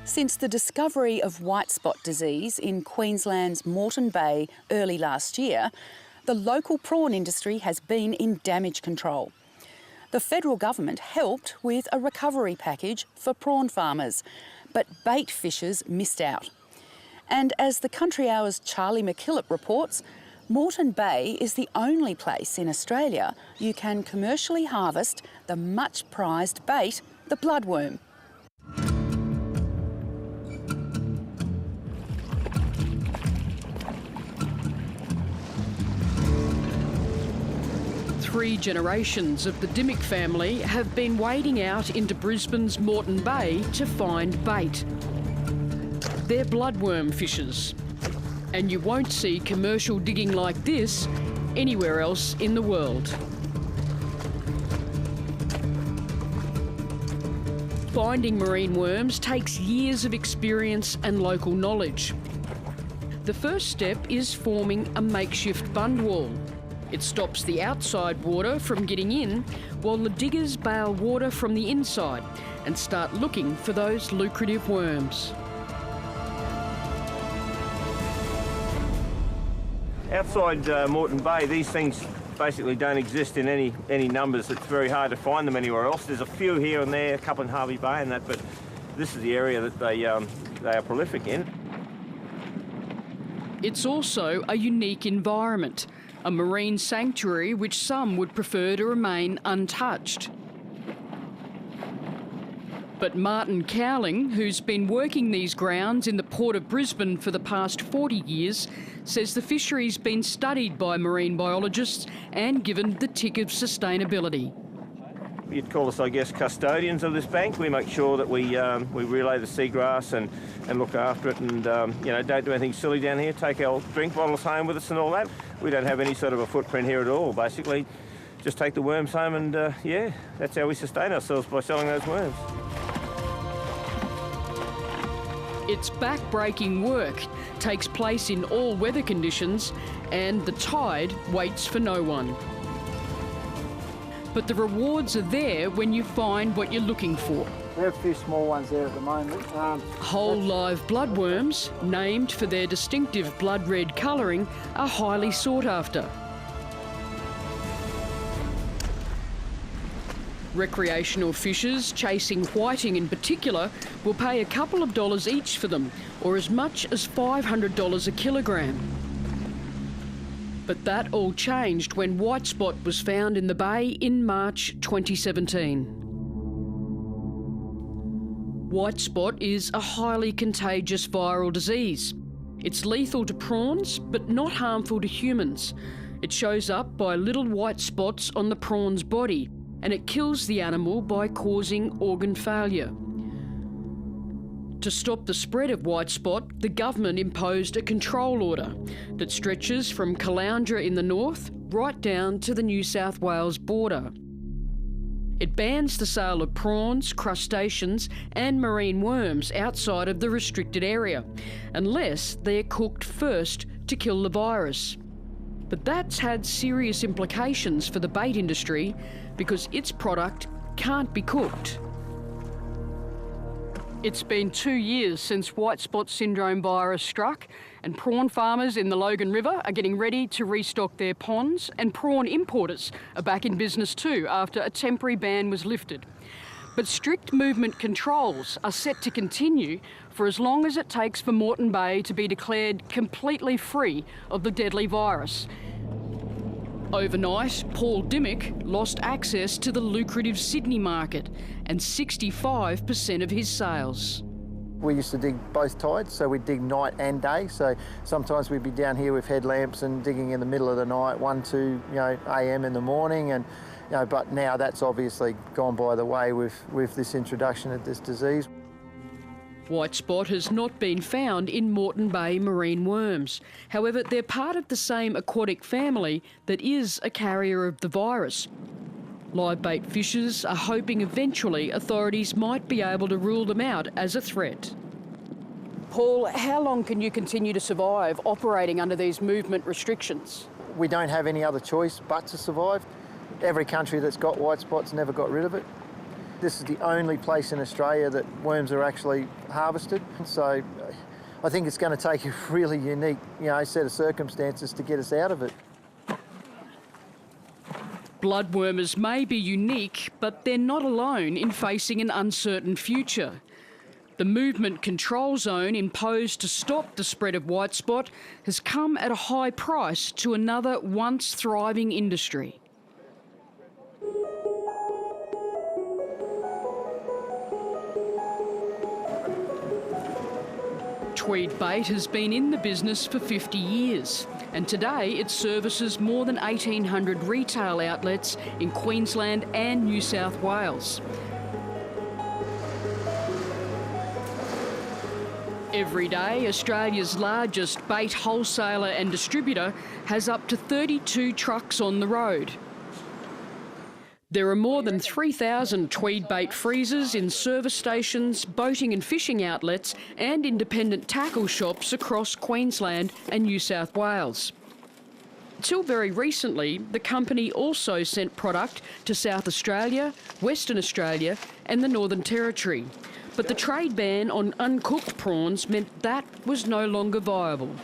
Since the discovery of white spot disease in Queensland's Moreton Bay early last year, the local prawn industry has been in damage control. The federal government helped with a recovery package for prawn farmers, but bait fishers missed out. And as the Country Hour's Charlie McKillop reports, Moreton Bay is the only place in Australia you can commercially harvest the much prized bait, the bloodworm. Three generations of the JD'ASYFK family have been wading out into Brisbane's Moreton Bay to find bait. They're bloodworm fishers, and you won't see commercial digging like this anywhere else in the world. Finding marine worms takes years of experience and local knowledge. The first step is forming a makeshift bund wall. It stops the outside water from getting in, while the diggers bail water from the inside and start looking for those lucrative worms. Outside Moreton Bay, these things basically don't exist in any numbers. It's very hard to find them anywhere else. There's a few here and there, a couple in Harvey Bay and that, but this is the area that they are prolific in. It's also a unique environment, a marine sanctuary which some would prefer to remain untouched. But Martin Cowling, who's been working these grounds in the Port of Brisbane for the past 40 years, says the fishery's been studied by marine biologists and given the tick of sustainability. You'd call us, I guess, custodians of this bank. We make sure that we relay the seagrass and look after it and, don't do anything silly down here, take our drink bottles home with us and all that. We don't have any sort of a footprint here at all, basically. Just take the worms home and, that's how we sustain ourselves, by selling those worms. It's back-breaking work, takes place in all weather conditions, and the tide waits for no one. But the rewards are there when you find what you're looking for. There are a few small ones there at the moment. Whole live bloodworms, named for their distinctive blood red colouring, are highly sought after. Recreational fishers, chasing whiting in particular, will pay a couple of dollars each for them, or as much as $500 a kilogram. But that all changed when white spot was found in the bay in March 2017. White spot is a highly contagious viral disease. It's lethal to prawns, but not harmful to humans. It shows up by little white spots on the prawn's body, and it kills the animal by causing organ failure. To stop the spread of white spot, the government imposed a control order that stretches from Caloundra in the north right down to the New South Wales border. It bans the sale of prawns, crustaceans and marine worms outside of the restricted area, unless they are cooked first to kill the virus. But that's had serious implications for the bait industry because its product can't be cooked. It's been 2 years since white spot syndrome virus struck, and prawn farmers in the Logan River are getting ready to restock their ponds, and prawn importers are back in business too after a temporary ban was lifted. But strict movement controls are set to continue for as long as it takes for Moreton Bay to be declared completely free of the deadly virus. Overnight, Paul Dimmock lost access to the lucrative Sydney market and 65% of his sales. We used to dig both tides, so we'd dig night and day. So sometimes we'd be down here with headlamps and digging in the middle of the night, 1, 2 a.m. in the morning. And but now that's obviously gone by the way with this introduction of this disease. White spot has not been found in Moreton Bay marine worms. However, they're part of the same aquatic family that is a carrier of the virus. Live bait fishers are hoping eventually authorities might be able to rule them out as a threat. Paul, how long can you continue to survive operating under these movement restrictions? We don't have any other choice but to survive. Every country that's got white spots never got rid of it. This is the only place in Australia that worms are actually harvested. So I think it's going to take a really unique, set of circumstances to get us out of it. Bloodwormers may be unique, but they're not alone in facing an uncertain future. The movement control zone imposed to stop the spread of white spot has come at a high price to another once thriving industry. Tweed bait has been in the business for 50 years, and today it services more than 1,800 retail outlets in Queensland and New South Wales. Every day, Australia's largest bait wholesaler and distributor has up to 32 trucks on the road. There are more than 3,000 Tweed bait freezers in service stations, boating and fishing outlets and independent tackle shops across Queensland and New South Wales. Until very recently, the company also sent product to South Australia, Western Australia and the Northern Territory. But the trade ban on uncooked prawns meant that was no longer viable.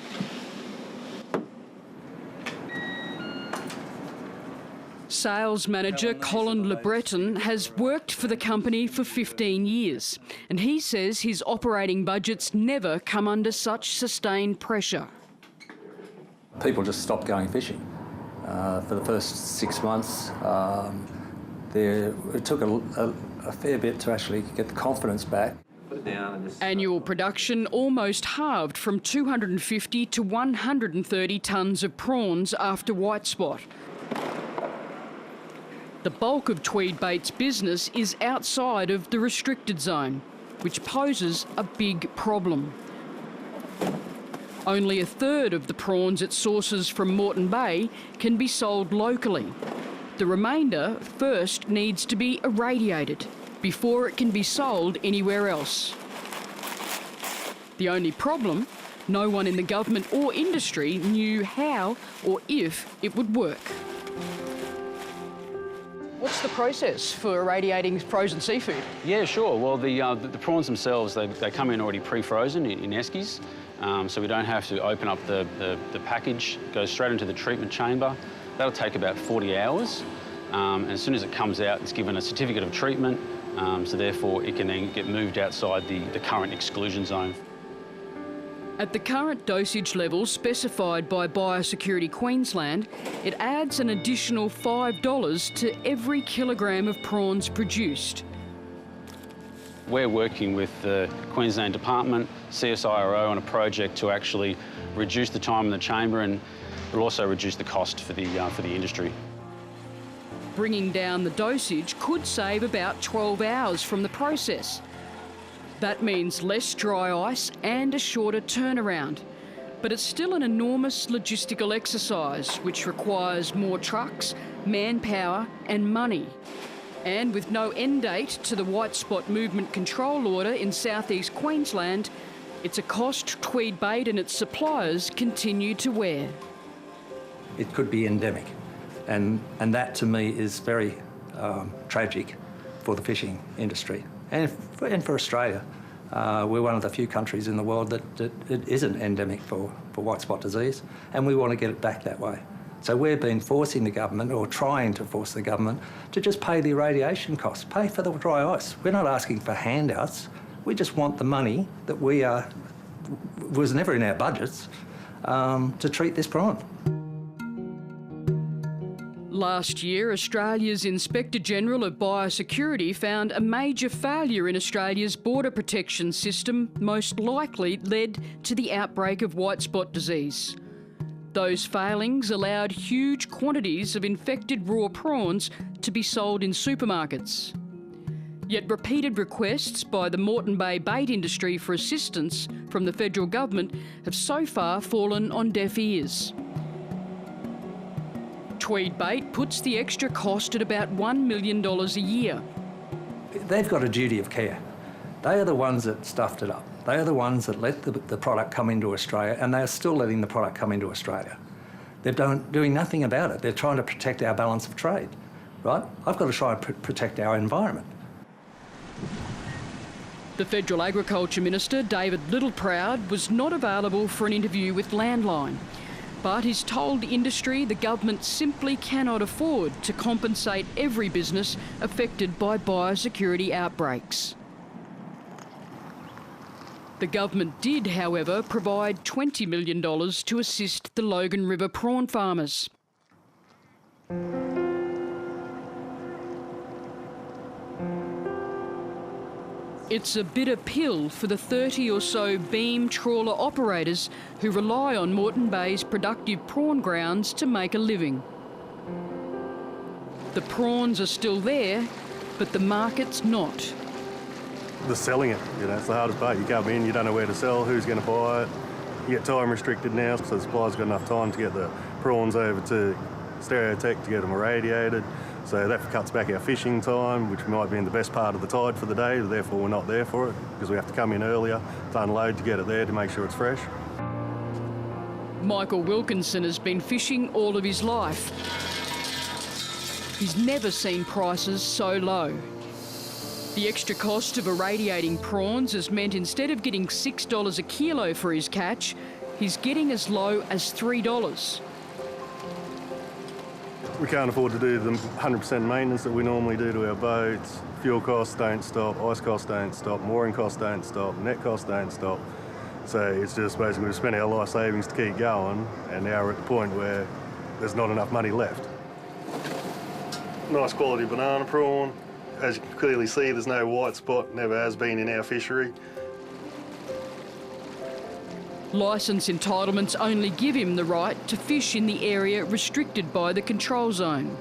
Sales manager Colin Le Breton has worked for the company for 15 years, and he says his operating budgets never come under such sustained pressure. People just stopped going fishing. For the first 6 months, it took a fair bit to actually get the confidence back. Annual production almost halved from 250 to 130 tonnes of prawns after white spot. The bulk of Tweed bait's business is outside of the restricted zone, which poses a big problem. Only a third of the prawns it sources from Moreton Bay can be sold locally. The remainder first needs to be irradiated before it can be sold anywhere else. The only problem, no one in the government or industry knew how or if it would work. What's the process for irradiating frozen seafood? Yeah, sure. Well, the prawns themselves, they come in already pre-frozen in eskies, so we don't have to open up the package. It goes straight into the treatment chamber. That'll take about 40 hours. And as soon as it comes out, it's given a certificate of treatment, so therefore it can then get moved outside the current exclusion zone. At the current dosage levels specified by Biosecurity Queensland, it adds an additional $5 to every kilogram of prawns produced. We're working with the Queensland Department, CSIRO on a project to actually reduce the time in the chamber, and will also reduce the cost for the industry. Bringing down the dosage could save about 12 hours from the process. That means less dry ice and a shorter turnaround. But it's still an enormous logistical exercise which requires more trucks, manpower and money. And with no end date to the white spot movement control order in southeast Queensland, it's a cost Tweed bait and its suppliers continue to wear. It could be endemic, and that to me is very tragic for the fishing industry and for Australia. We're one of the few countries in the world that it isn't endemic for white spot disease, and we want to get it back that way. So we've been forcing the government, or trying to force the government, to just pay the irradiation costs, pay for the dry ice. We're not asking for handouts. We just want the money that was never in our budgets to treat this prawn. Last year, Australia's Inspector General of Biosecurity found a major failure in Australia's border protection system most likely led to the outbreak of white spot disease. Those failings allowed huge quantities of infected raw prawns to be sold in supermarkets. Yet repeated requests by the Moreton Bay bait industry for assistance from the federal government have so far fallen on deaf ears. Tweed bait puts the extra cost at about $1 million a year. They've got a duty of care. They are the ones that stuffed it up. They are the ones that let the product come into Australia, and they are still letting the product come into Australia. They're doing nothing about it. They're trying to protect our balance of trade, right? I've got to try and protect our environment. The Federal Agriculture Minister, David Littleproud, was not available for an interview with Landline, but he's told industry the government simply cannot afford to compensate every business affected by biosecurity outbreaks. The government did, however, provide $20 million to assist the Logan River prawn farmers. It's a bitter pill for the 30 or so beam trawler operators who rely on Moreton Bay's productive prawn grounds to make a living. The prawns are still there, but the market's not. The selling it, it's the hardest part. You come in, you don't know where to sell, who's going to buy it. You get time restricted now, so the supplier's got enough time to get the prawns over to Stereotech to get them irradiated. So that cuts back our fishing time, which might be in the best part of the tide for the day, therefore we're not there for it, because we have to come in earlier to unload to get it there to make sure it's fresh. Michael Wilkinson has been fishing all of his life. He's never seen prices so low. The extra cost of irradiating prawns has meant instead of getting $6 a kilo for his catch, he's getting as low as $3. We can't afford to do the 100% maintenance that we normally do to our boats. Fuel costs don't stop, ice costs don't stop, mooring costs don't stop, net costs don't stop. So it's just basically we've spent our life savings to keep going, and now we're at the point where there's not enough money left. Nice quality banana prawn. As you can clearly see, there's no white spot, never has been in our fishery. Licence entitlements only give him the right to fish in the area restricted by the control zone.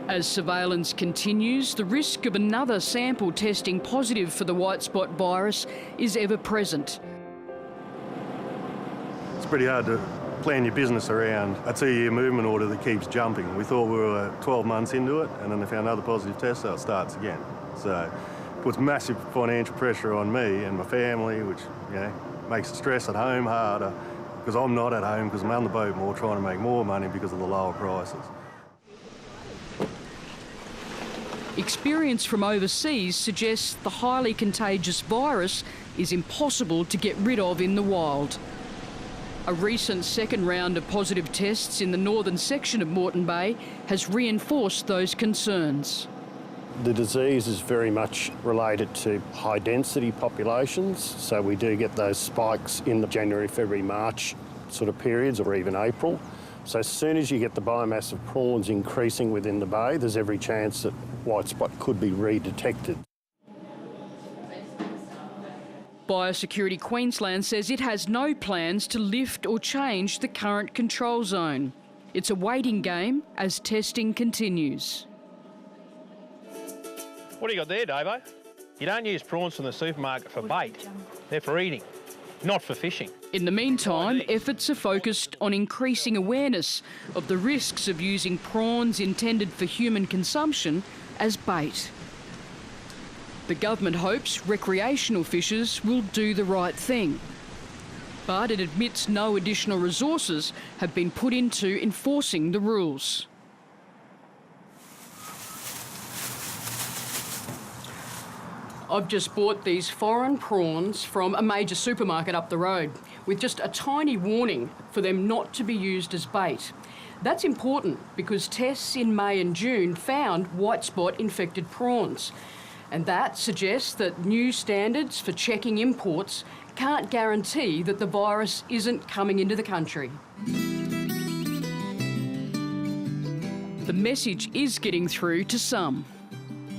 As surveillance continues, the risk of another sample testing positive for the white spot virus is ever present. It's pretty hard to plan your business around a 2-year movement order that keeps jumping. We thought we were 12 months into it, and then they found another positive test, so it starts again. So it puts massive financial pressure on me and my family, which, makes the stress at home harder, because I'm not at home because I'm on the boat more trying to make more money because of the lower prices. Experience from overseas suggests the highly contagious virus is impossible to get rid of in the wild. A recent second round of positive tests in the northern section of Moreton Bay has reinforced those concerns. The disease is very much related to high-density populations, so we do get those spikes in the January, February, March sort of periods, or even April. So as soon as you get the biomass of prawns increasing within the bay, there's every chance that white spot could be redetected. Biosecurity Queensland says it has no plans to lift or change the current control zone. It's a waiting game as testing continues. What do you got there, Davo? You don't use prawns from the supermarket for bait. They're for eating, not for fishing. In the meantime, efforts are focused on increasing awareness of the risks of using prawns intended for human consumption as bait. The government hopes recreational fishers will do the right thing, but it admits no additional resources have been put into enforcing the rules. I've just bought these foreign prawns from a major supermarket up the road with just a tiny warning for them not to be used as bait. That's important because tests in May and June found white spot infected prawns. And that suggests that new standards for checking imports can't guarantee that the virus isn't coming into the country. The message is getting through to some.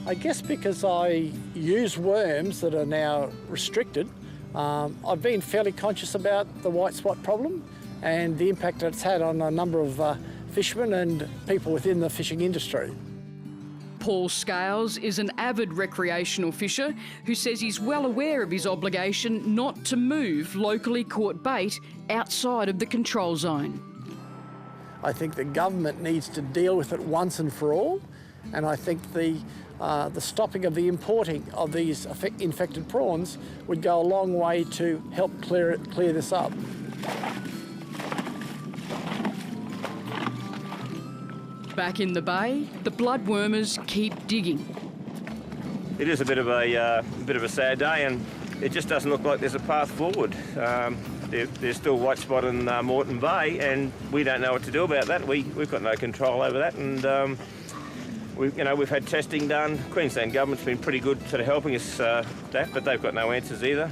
I guess because I use worms that are now restricted, I've been fairly conscious about the white spot problem and the impact that it's had on a number of fishermen and people within the fishing industry. Paul Scales is an avid recreational fisher who says he's well aware of his obligation not to move locally caught bait outside of the control zone. I think the government needs to deal with it once and for all, and I think the stopping of the importing of these infected prawns would go a long way to help clear this up. Back in the bay, the bloodwormers keep digging. It is a bit of a sad day, and it just doesn't look like there's a path forward. There's still white spot in Moreton Bay, and we don't know what to do about that. We've got no control over that, and we've had testing done. Queensland government's been pretty good sort of helping us that, but they've got no answers either.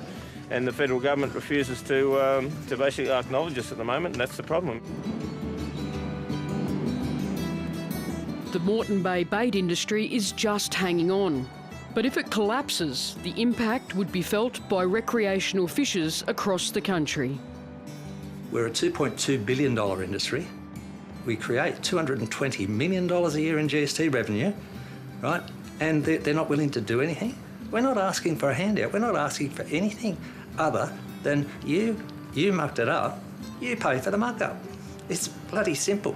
And the federal government refuses to basically acknowledge us at the moment, and that's the problem. The Moreton Bay bait industry is just hanging on. But if it collapses, the impact would be felt by recreational fishers across the country. We're a $2.2 billion industry. We create $220 million a year in GST revenue, right? And they're not willing to do anything. We're not asking for a handout. We're not asking for anything other than you mucked it up, you pay for the muck up. It's bloody simple.